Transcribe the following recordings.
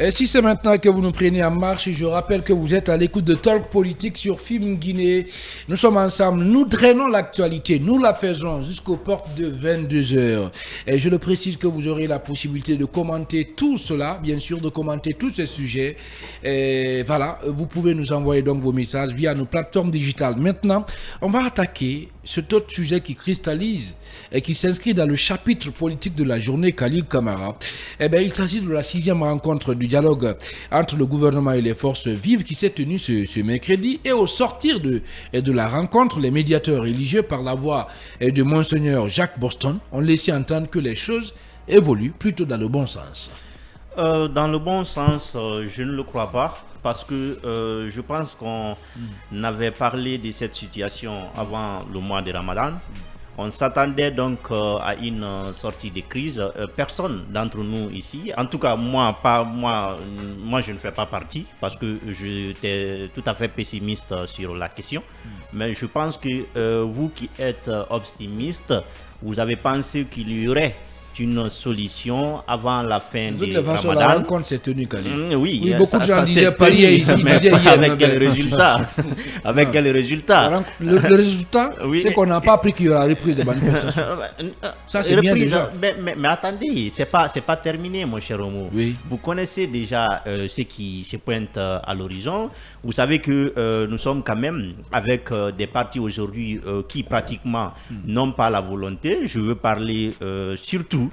Et si c'est maintenant que vous nous prenez en marche, je rappelle que vous êtes à l'écoute de Talk Politique sur Film Guinée. Nous sommes ensemble, nous drainons l'actualité, nous la faisons jusqu'aux portes de 22 heures. Et je le précise que vous aurez la possibilité de commenter tout cela, bien sûr, de commenter tous ces sujets. Et voilà, vous pouvez nous envoyer donc vos messages via nos plateformes digitales. Maintenant, on va attaquer cet autre sujet qui cristallise et qui s'inscrit dans le chapitre politique de la journée Khalil Kamara. Eh bien, il s'agit de la 6e rencontre du dialogue entre le gouvernement et les forces vives qui s'est tenue ce mercredi. Et au sortir de la rencontre, les médiateurs religieux, par la voix de Monseigneur Jacques Boston, ont laissé entendre que les choses évoluent plutôt dans le bon sens. Dans le bon sens, je ne le crois pas. Parce que je pense qu'on avait parlé de cette situation avant le mois de Ramadan. On s'attendait donc à une sortie de crise. Personne d'entre nous ici, en tout cas moi je ne fais pas partie parce que j'étais tout à fait pessimiste sur la question. Mais je pense que vous qui êtes optimiste, vous avez pensé qu'il y aurait une solution avant la fin du Ramadan. La rencontre s'est tenue, Khalil. Oui, beaucoup de gens disaient Paris ici. Avec quel résultat? Avec quel résultat? Le résultat, c'est qu'on n'a pas appris qu'il y aura reprise des manifestations. Ça, c'est bien déjà. Mais attendez, c'est pas terminé, mon cher Homo. Oui. Vous connaissez déjà ce qui se pointe à l'horizon. Vous savez que nous sommes quand même avec des partis aujourd'hui qui pratiquement n'ont pas la volonté. Je veux parler surtout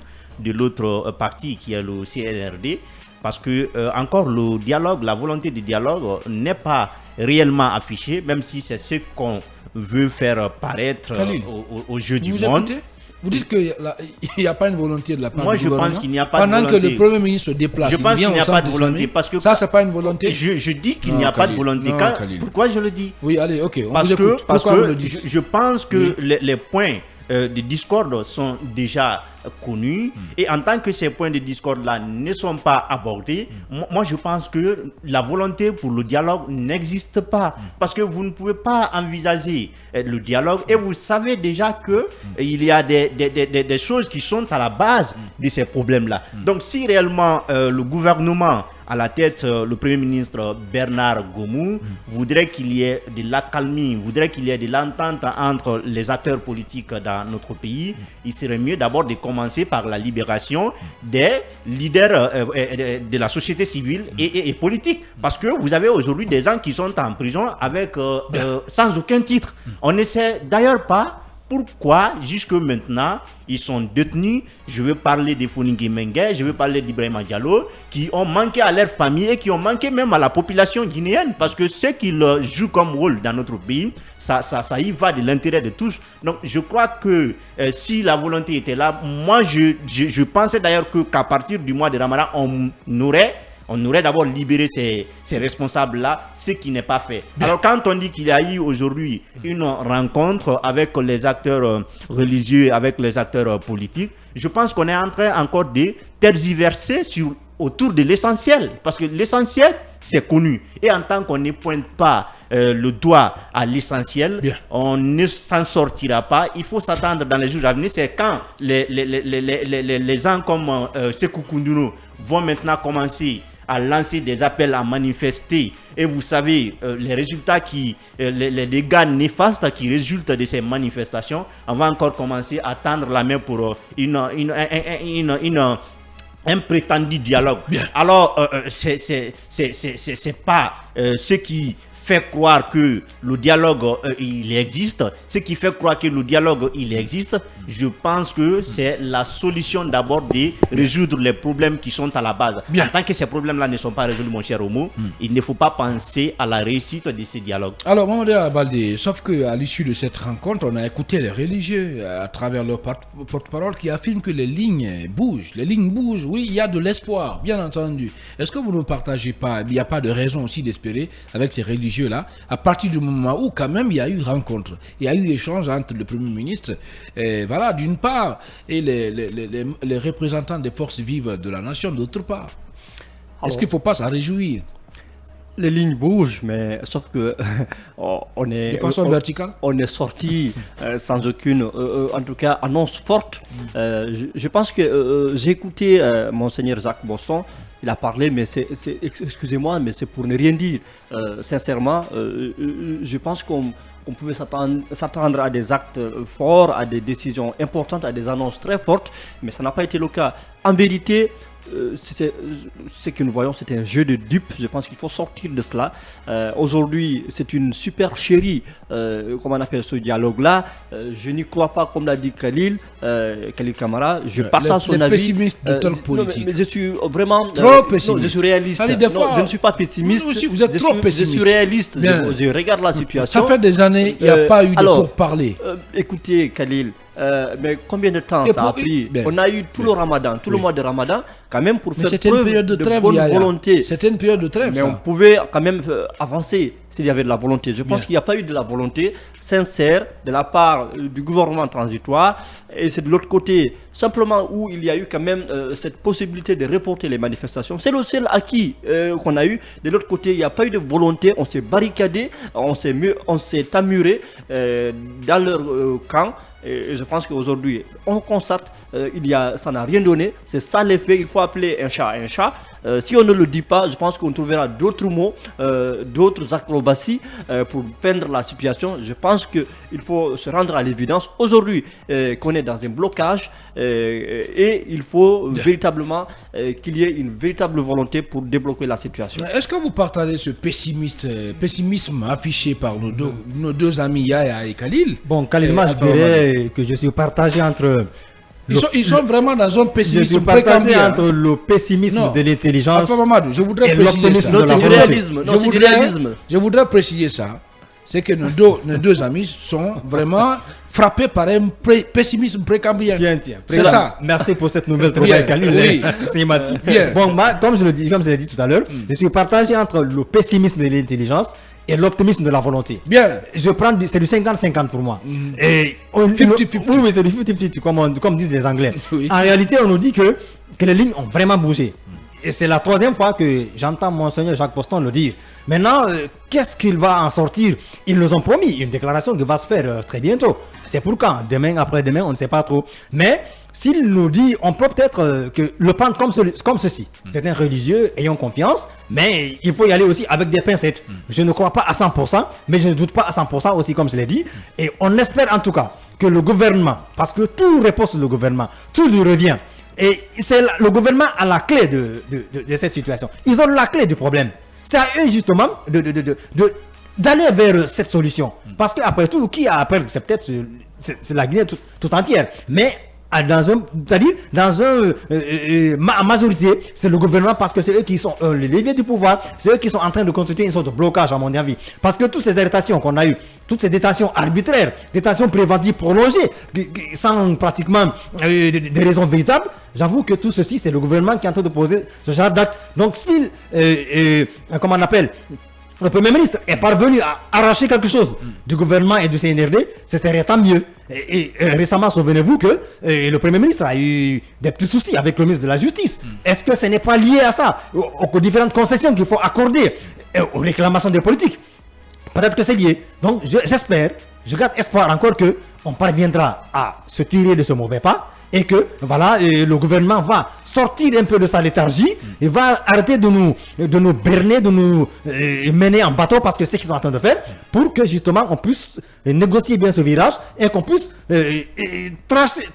de l'autre parti qui est le CNRD, parce que encore le dialogue, la volonté de dialogue n'est pas réellement affichée, même si c'est ce qu'on veut faire paraître au jeu du monde. Vous dites qu'il n'y a pas une volonté de la part du gouvernement. Moi, je pense qu'il n'y a pas de volonté. Pendant que le Premier ministre se déplace, je pense qu'il n'y a pas de volonté. Parce que ça, c'est pas une volonté. Je dis qu'il n'y a pas de volonté. Pourquoi je le dis? Oui, allez, ok. Parce que je pense que les points de discorde sont déjà connus et en tant que ces points de discorde là ne sont pas abordés, moi je pense que la volonté pour le dialogue n'existe pas, parce que vous ne pouvez pas envisager le dialogue et vous savez déjà que il y a des choses qui sont à la base de ces problèmes là. Donc si réellement le gouvernement à la tête, le Premier ministre Bernard Gomou voudrait qu'il y ait de l'accalmie, voudrait qu'il y ait de l'entente entre les acteurs politiques dans notre pays, il serait mieux d'abord de commencer par la libération des leaders de la société civile et politique. Parce que vous avez aujourd'hui des gens qui sont en prison avec, sans aucun titre. On ne sait d'ailleurs pas pourquoi jusque maintenant ils sont détenus. Je veux parler de Foningue Mengue, je veux parler d'Ibrahima Diallo, qui ont manqué à leur famille et qui ont manqué même à la population guinéenne, parce que ce qu'ils jouent comme rôle dans notre pays, ça y va de l'intérêt de tous. Donc je crois que si la volonté était là, moi je pensais d'ailleurs qu'à partir du mois de Ramadan, on aurait d'abord libéré ces responsables-là, ce qui n'est pas fait. Alors quand on dit qu'il y a eu aujourd'hui une rencontre avec les acteurs religieux, avec les acteurs politiques, je pense qu'on est en train encore de tergiverser autour de l'essentiel. Parce que l'essentiel, c'est connu. Et en tant qu'on ne pointe pas le doigt à l'essentiel, on ne s'en sortira pas. Il faut s'attendre dans les jours à venir. C'est quand les gens comme Sékou Koundouro vont maintenant commencer à lancer des appels à manifester, et vous savez les résultats les dégâts néfastes qui résultent de ces manifestations, on va encore commencer à tendre la main pour un prétendu dialogue. Alors c'est pas ce qui fait croire que le dialogue il existe. Ce qui fait croire que le dialogue il existe, je pense que c'est la solution d'abord de résoudre les problèmes qui sont à la base. Tant que ces problèmes-là ne sont pas résolus, mon cher Homo, il ne faut pas penser à la réussite de ces dialogues. Alors, Mamadou Abalde, sauf qu'à l'issue de cette rencontre, on a écouté les religieux à travers leur porte-parole qui affirment que les lignes bougent. Les lignes bougent, oui, il y a de l'espoir, bien entendu. Est-ce que vous ne partagez pas, il n'y a pas de raison aussi d'espérer avec ces religieux là, à partir du moment où quand même il y a eu rencontre, il y a eu échange entre le Premier ministre, voilà, d'une part, et les représentants des forces vives de la nation d'autre part. Est-ce qu'il ne faut pas s'en réjouir? Les lignes bougent, mais sauf que on est de façon verticale. On est sorti sans aucune, en tout cas, annonce forte. Je pense que j'ai écouté Monseigneur Jacques Boston. il a parlé, mais excusez-moi, mais c'est pour ne rien dire. Sincèrement, je pense qu'on pouvait s'attendre à des actes forts, à des décisions importantes, à des annonces très fortes, mais ça n'a pas été le cas. En vérité, ce que nous voyons, c'est un jeu de dupes. Je pense qu'il faut sortir de cela. Aujourd'hui, c'est une supercherie, comment on appelle ce dialogue-là. Je n'y crois pas, comme l'a dit Khalil Kamara. Je partage son avis. Pessimiste de talk politique. Mais je suis vraiment trop pessimiste. Non, je suis réaliste. Je ne suis pas pessimiste. Vous aussi, vous êtes trop pessimiste. Je suis réaliste. Je regarde la situation. Ça fait des années, il n'y a pas eu de pourparlers. Écoutez, Khalil. Mais combien de temps ça a pris? On a eu tout le Ramadan, tout le mois de Ramadan, quand même pour faire preuve de bonne volonté. C'était une période de trêve. Mais on pouvait quand même avancer s'il y avait de la volonté. Je pense qu'il n'y a pas eu de la volonté sincère de la part du gouvernement transitoire. Et c'est de l'autre côté, simplement où il y a eu quand même cette possibilité de reporter les manifestations. C'est le seul acquis qu'on a eu. De l'autre côté, il n'y a pas eu de volonté. On s'est barricadé, on s'est amuré dans leur camp. Et je pense qu'aujourd'hui, on constate, ça n'a rien donné. C'est ça l'effet. Il faut appeler un chat un chat. Si on ne le dit pas, je pense qu'on trouvera d'autres mots, d'autres acrobaties pour peindre la situation. Je pense qu'il faut se rendre à l'évidence aujourd'hui qu'on est dans un blocage et il faut véritablement qu'il y ait une véritable volonté pour débloquer la situation. Est-ce que vous partagez ce pessimisme affiché par nos deux amis Yaya et Khalil? Bon, Khalil, moi je dirais que je suis partagé entre... Ils sont vraiment dans un pessimisme. Je suis partagé entre le pessimisme de l'intelligence je voudrais et l'optimisme de la volonté. Je voudrais préciser ça. C'est que nos deux amis sont vraiment frappés par un pessimisme précambrien. Tiens. C'est ça. Merci pour cette nouvelle trouvaille, Khalil. Bon, moi, comme je l'ai dit tout à l'heure, je suis partagé entre le pessimisme de l'intelligence et l'optimisme de la volonté. Bien. C'est du 50-50 pour moi. Et 50-50. Oui, c'est du 50-50, comme disent les Anglais. Oui. En réalité, on nous dit que les lignes ont vraiment bougé. Et c'est la troisième fois que j'entends Monseigneur Jacques Poston le dire. Maintenant, qu'est-ce qu'il va en sortir? Ils nous ont promis une déclaration qui va se faire très bientôt. C'est pour quand? Demain, après-demain, on ne sait pas trop. Mais s'il nous dit, on peut peut-être le prendre comme ceci. C'est un religieux, ayons confiance, mais il faut y aller aussi avec des pincettes. Je ne crois pas à 100%, mais je ne doute pas à 100% aussi, comme je l'ai dit. Et on espère en tout cas que le gouvernement, parce que tout repose sur le gouvernement, tout lui revient. Et c'est le gouvernement à la clé de cette situation. Ils ont la clé du problème. C'est à eux justement d'aller vers cette solution. Parce qu'après tout, qui a appris? C'est peut-être la Guinée tout entière. Mais en majorité, c'est le gouvernement parce que c'est eux qui sont les leviers du pouvoir. C'est eux qui sont en train de constituer une sorte de blocage, à mon avis. Parce que toutes ces arrestations qu'on a eues, toutes ces détentions arbitraires, détentions préventives prolongées, sans pratiquement des raisons véritables, j'avoue que tout ceci, c'est le gouvernement qui est en train de poser ce genre d'acte. Donc, s'il, comment on appelle, le Premier ministre est parvenu à arracher quelque chose du gouvernement et du CNRD, ce serait tant mieux. Et récemment, souvenez-vous que le Premier ministre a eu des petits soucis avec le ministre de la Justice. Est-ce que ce n'est pas lié à ça, aux différentes concessions qu'il faut accorder aux réclamations des politiques? Peut-être que c'est lié. Donc, j'espère, je garde espoir encore que on parviendra à se tirer de ce mauvais pas et que voilà, le gouvernement va sortir un peu de sa léthargie et va arrêter de nous berner, de nous mener en bateau, parce que c'est ce qu'ils sont en train de faire, pour que justement on puisse négocier bien ce virage et qu'on puisse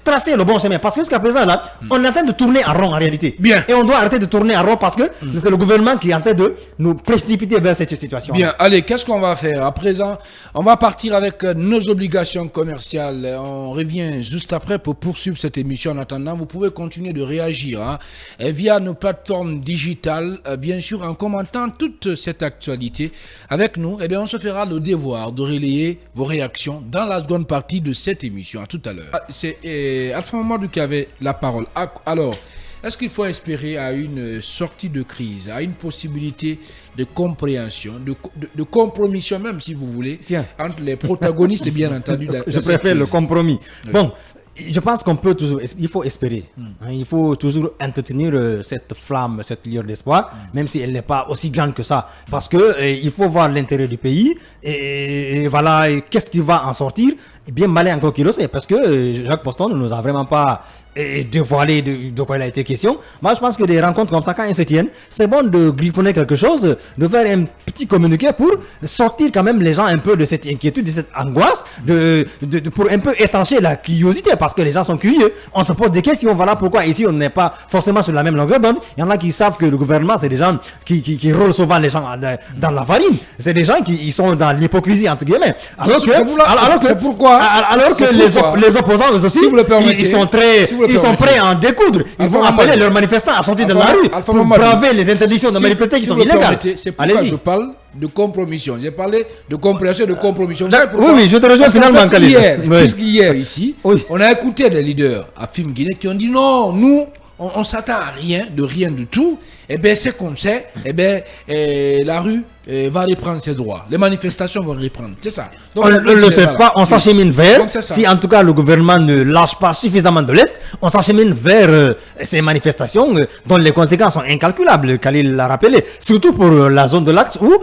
tracer le bon chemin. Parce que jusqu'à présent là, on est en train de tourner en rond en réalité. Bien. Et on doit arrêter de tourner en rond parce que c'est le gouvernement qui est en train de nous précipiter vers cette situation. Bien, allez, qu'est-ce qu'on va faire à présent? On va partir avec nos obligations commerciales. On revient juste après pour poursuivre cette émission. En attendant, vous pouvez continuer de réagir via nos plateformes digitales, bien sûr, en commentant toute cette actualité avec nous. Eh bien, on se fera le devoir de relayer vos réactions dans la seconde partie de cette émission. À tout à l'heure. C'est Alpha Mamadou qui avait la parole. Alors, est-ce qu'il faut espérer à une sortie de crise, à une possibilité de compréhension, de compromission même, si vous voulez, entre les protagonistes et bien entendu je préfère le compromis. Oui. Bon, je pense qu'on peut toujours, il faut espérer. Il faut toujours entretenir cette flamme, cette lueur d'espoir, même si elle n'est pas aussi grande que ça. Parce que il faut voir l'intérêt du pays et voilà, qu'est-ce qui va en sortir. bien malin encore qu'il le sait, parce que Jacques Poston ne nous a vraiment pas dévoilé de quoi il a été question. Moi, je pense que des rencontres comme ça, quand elles se tiennent, c'est bon de griffonner quelque chose, de faire un petit communiqué pour sortir quand même les gens un peu de cette inquiétude, de cette angoisse, pour un peu étancher la curiosité, parce que les gens sont curieux. On se pose des questions, voilà pourquoi ici on n'est pas forcément sur la même longueur d'onde. Il y en a qui savent que le gouvernement, c'est des gens qui roulent souvent les gens dans la farine. C'est des gens qui sont dans l'hypocrisie, entre guillemets. Alors que les opposants, eux aussi, ils sont prêts à en découdre. Ils vont appeler leurs manifestants à sortir de la rue pour braver les interdictions de manifester qui sont illégales. C'est pourquoi je parle de compromission. J'ai parlé de compréhension, de compromission. Oui, je te rejoins finalement, Khalid. Puisqu'hier, ici, on a écouté des leaders à Film Guinée qui ont dit non, nous, on ne s'attend à rien du tout. Eh bien, c'est comme ça. Eh bien, la rue va reprendre ses droits. Les manifestations vont reprendre. C'est ça. Donc, on ne le sait pas. On s'achemine vers. Si en tout cas le gouvernement ne lâche pas suffisamment de l'Est, on s'achemine vers ces manifestations dont les conséquences sont incalculables. Khalil l'a rappelé. Surtout pour la zone de l'Axe où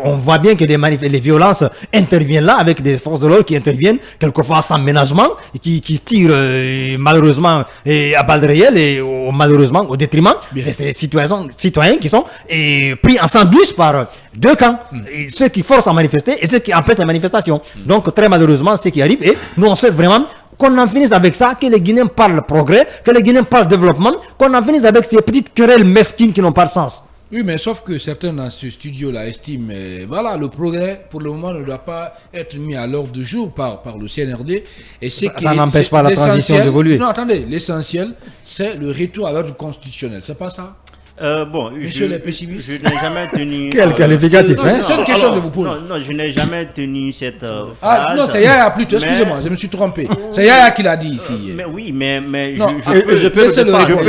on voit bien que les violences interviennent là avec des forces de l'ordre qui interviennent quelquefois sans ménagement, qui tirent malheureusement à balles réelles et malheureusement au détriment de ces citoyens qui sont pris en sandwich par deux camps, ceux qui forcent à manifester et ceux qui empêchent la manifestation. Donc très malheureusement, ce qui arrive, et nous on souhaite vraiment qu'on en finisse avec ça, que les Guinéens parlent progrès, que les Guinéens parlent développement, qu'on en finisse avec ces petites querelles mesquines qui n'ont pas de sens. Oui, mais sauf que certains dans ce studio-là estiment, voilà, le progrès, pour le moment, ne doit pas être mis à l'ordre du jour par le CNRD. Et ça n'empêche pas la transition d'évoluer. Non, attendez, l'essentiel, c'est le retour à l'ordre constitutionnel. C'est pas ça? Monsieur les pessimistes, je n'ai jamais tenu. Quel qualificatif, hein? C'est une question de vous poser. Non, je n'ai jamais tenu cette phrase. Non, c'est Yaya plutôt. Excusez-moi, je me suis trompé. C'est Yaya qui l'a dit ici. Mais oui, mais je peux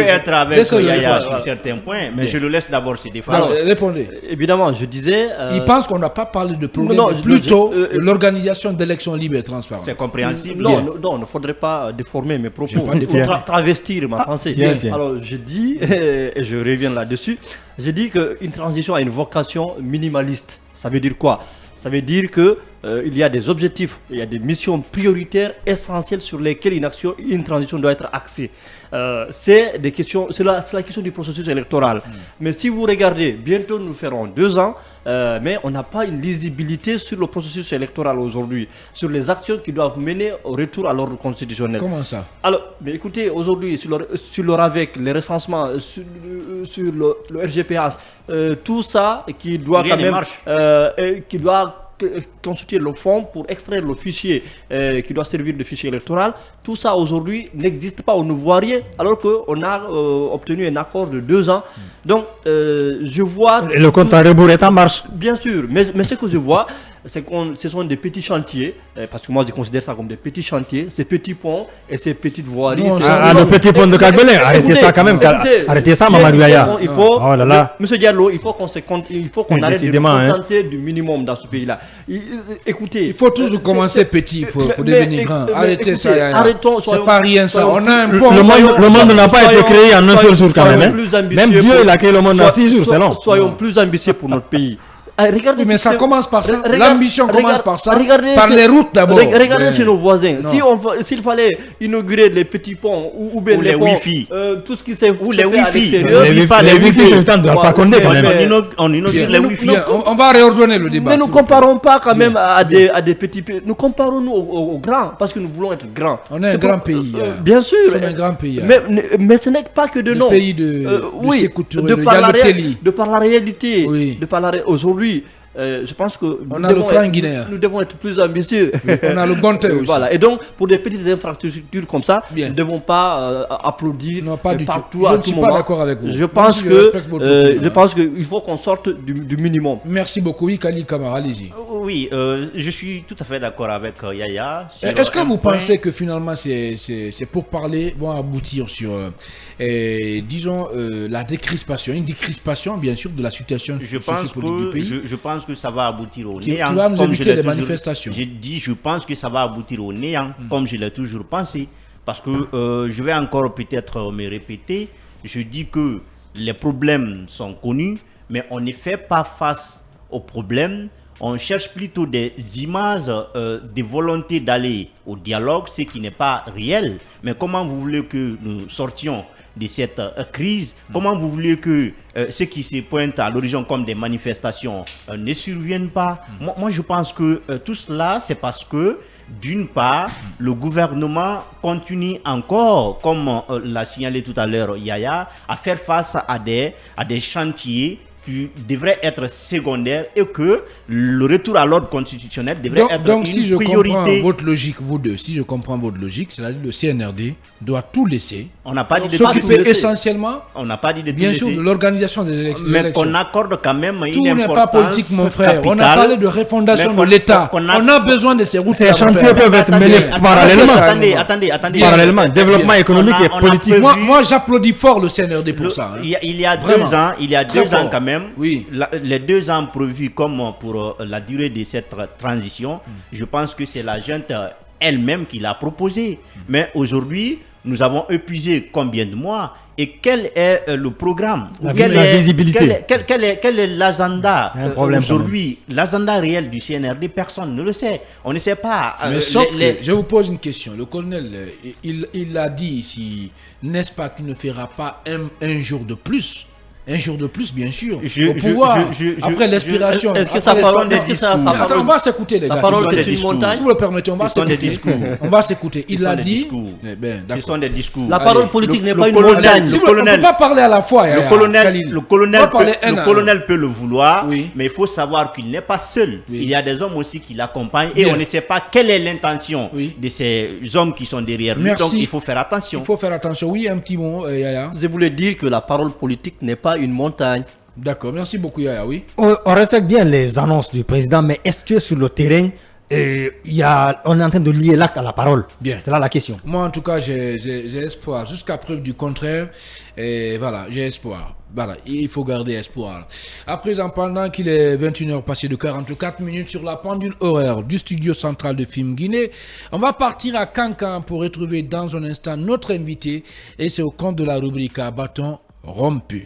être avec Yaya sur certains points, mais je le laisse d'abord se défendre. Répondez. Évidemment, je disais. Il pense qu'on n'a pas parlé de progrès, mais plutôt de l'organisation d'élections libres et transparentes. C'est compréhensible. Non, il ne faudrait pas déformer mes propos. Il faut travestir ma pensée. Alors, je dis, et je reviens là-dessus, j'ai dit qu'une transition a une vocation minimaliste. Ça veut dire quoi? Ça veut dire que il y a des objectifs, il y a des missions prioritaires essentielles sur lesquelles une transition doit être axée. C'est la question du processus électoral. Mais si vous regardez, bientôt nous ferons 2 ans, mais on n'a pas une lisibilité sur le processus électoral aujourd'hui, sur les actions qui doivent mener au retour à l'ordre constitutionnel. Comment ça? Alors, mais écoutez, aujourd'hui, sur le RAVEC, les recensements, sur le RGPH, tout ça qui doit quand même, qui doit consulter le fond pour extraire le fichier qui doit servir de fichier électoral, tout ça aujourd'hui n'existe pas, on ne voit rien, alors qu'on a obtenu un accord de 2 ans. Donc, je vois... Et le compte à rebours est en marche. Bien sûr, mais ce que je vois, c'est que ce sont des petits chantiers, parce que moi je considère ça comme des petits chantiers, ces petits ponts et ces petites voiries. Le petit pont de Cagbelin, arrêtez ça quand même, arrêtez ça, Mamadou Yaya. Oh là là. Monsieur Diallo, il faut qu'on arrête de se contenter du minimum dans ce pays-là. Écoutez, il faut toujours commencer petit pour devenir grand. Arrêtez ça, Yaya. Arrêtons, c'est pas rien ça. On a un pont. Le monde n'a pas été créé en un seul jour quand même. Même Dieu il a créé le monde en 6 jours, c'est long. Soyons plus ambitieux pour notre pays. Regardez, mais ça commence par ça. L'ambition commence par ça. Par les routes d'abord. Regardez chez nos voisins. S'il fallait inaugurer les petits ponts ou bien les Wi-Fi, tout ce qui s'est ou les Wi-Fi, les Wi-Fi, c'est le temps de la Faconde quand même. On inaugure les Wi-Fi. On va réordonner le débat. Mais nous comparons pas quand même à des petits pays. Nous comparons nous aux grands parce que nous voulons être grands. On est un grand pays. Bien sûr. C'est un grand pays. Mais ce n'est pas que de nom. Le pays de de par la réalité, de par aujourd'hui. Je pense que nous devons être plus ambitieux. Oui, on a le bon temps aussi. Voilà. Et donc, pour des petites infrastructures comme ça, nous ne devons pas applaudir partout. Je ne suis pas d'accord avec vous. Je pense qu'il faut qu'on sorte du minimum. Merci beaucoup. Oui, Khalid Camara, allez-y. Oui, je suis tout à fait d'accord avec Yaya. Est-ce que vous pensez que finalement, ces pourparlers vont aboutir sur, disons, la décrispation, une décrispation, bien sûr, de la situation sociopolitique du pays? Je pense que ça va aboutir au néant. Tu vas nous éviter des manifestations. J'ai dit, je pense que ça va aboutir au néant, comme je l'ai toujours pensé. Parce que je vais encore peut-être me répéter. Je dis que les problèmes sont connus, mais on ne fait pas face aux problèmes. on cherche plutôt des images, des volontés d'aller au dialogue, ce qui n'est pas réel. Mais comment vous voulez que nous sortions de cette crise? Comment vous voulez que ce qui se pointe à l'horizon comme des manifestations ne surviennent pas? Moi, je pense que tout cela, c'est parce que, d'une part, le gouvernement continue encore, comme l'a signalé tout à l'heure Yaya, à faire face à des chantiers qui devraient être secondaires et que le retour à l'ordre constitutionnel devrait être donc, une si je priorité. comprends votre logique, vous deux, si je comprends votre logique, c'est-à-dire le CNRD doit tout laisser. On n'a pas dit de tout S'occuper laisser. essentiellement, On n'a pas dit de tout bien sûr, laisser. de l'organisation des élections. Mais qu'on accorde quand même Tout une n'est importance pas politique, mon frère. On a capitale. parlé de refondation Mais de qu'on- l'État. qu'on On a besoin de ces routes. Ces chantiers peuvent être menés parallèlement. Attendez. Parallèlement, développement économique et on a politique. prévu- Moi, j'applaudis fort le CNRD pour ça. Hein. Il y a Vraiment. 2 ans, Très fort. quand même, Oui. les 2 ans prévus comme pour la durée de cette transition, je pense que c'est la junte elle-même qui l'a proposé. Mais aujourd'hui, nous avons épuisé combien de mois? Et quel est le programme? La Quel la est- visibilité. Quel est l'agenda Il y a un problème aujourd'hui? L'agenda réel du CNRD, personne ne le sait. On ne sait pas. Mais sauf que, je vous pose une question. Le colonel, il a dit ici, n'est-ce pas qu'il ne fera pas un jour de plus? Un jour de plus, bien sûr, au pouvoir. Après l'expiration. Est-ce que après sa les- parole, des est-ce que sa discours. Attends, parole, on va s'écouter, les sa gars. parole sont est des une discours. montagne? Si vous le permettez, on va Ce sont des s'écouter. discours. On va s'écouter. Ce Il sont a des dit. discours. Eh ben, Ce d'accord. sont des discours. La parole Allez. politique n'est Le pas une colonel- montagne. Si le vous- colonel- on ne peut pas parler à la fois. Le Khalil. colonel peut le vouloir, Oui. mais il faut savoir qu'il n'est pas seul. Oui. Il y a des hommes aussi qui l'accompagnent et Bien. on ne sait pas quelle est l'intention Oui. de ces hommes qui sont derrière lui. Merci. Donc il faut faire attention. Il faut faire attention. Oui, un petit mot, Yaya. Je voulais dire que la parole politique n'est pas une montagne. D'accord, merci beaucoup, Yaya. Oui. On respecte bien les annonces du président, mais est-ce que sur le terrain, on est en train de lier l'acte à la parole? Bien. C'est là la question. Moi, en tout cas, j'ai espoir. Jusqu'à preuve du contraire, et voilà, j'ai espoir. Voilà, il faut garder espoir. À présent, pendant qu'il est 21h passé de 44 minutes sur la pendule horaire du studio central de Film Guinée, on va partir à Cancan pour retrouver dans un instant notre invité. Et c'est au compte de la rubrique à bâton rompu.